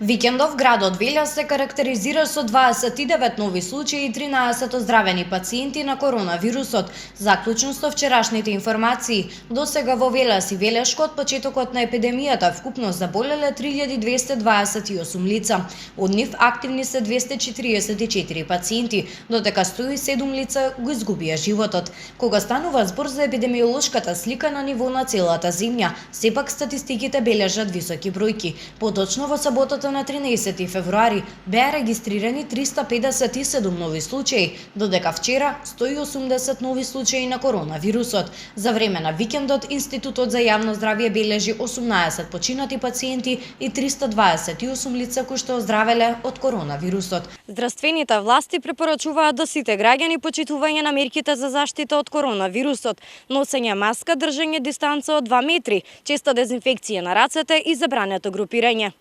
Викендов градот Велес се карактеризира со 29 нови случаи и 13 оздравени пациенти на коронавирусот. Заклучно со вчерашните информации, досега во Велес и Велешко од почетокот на епидемијата вкупно заболеле 3228 лица. Од нив активни се 244 пациенти, додека 107 лица го изгубија животот. Кога станува збор за епидемиолошката слика на ниво на целата земја, сепак статистиките бележат високи бројки. Поточно во саботата на 13 февруари беа регистрирани 357 нови случаи, додека вчера 180 нови случаи на коронавирусот. За време на викендот Институтот за јавно здравје бележи 18 починати пациенти и 328 лица кои што оздравеле од коронавирусот. Здравствените власти препорачуваат до сите граѓани почитување на мерките за заштита од коронавирусот, носење маска, држење дистанца од 2 метри, честа дезинфекција на рацете и забрането групирање.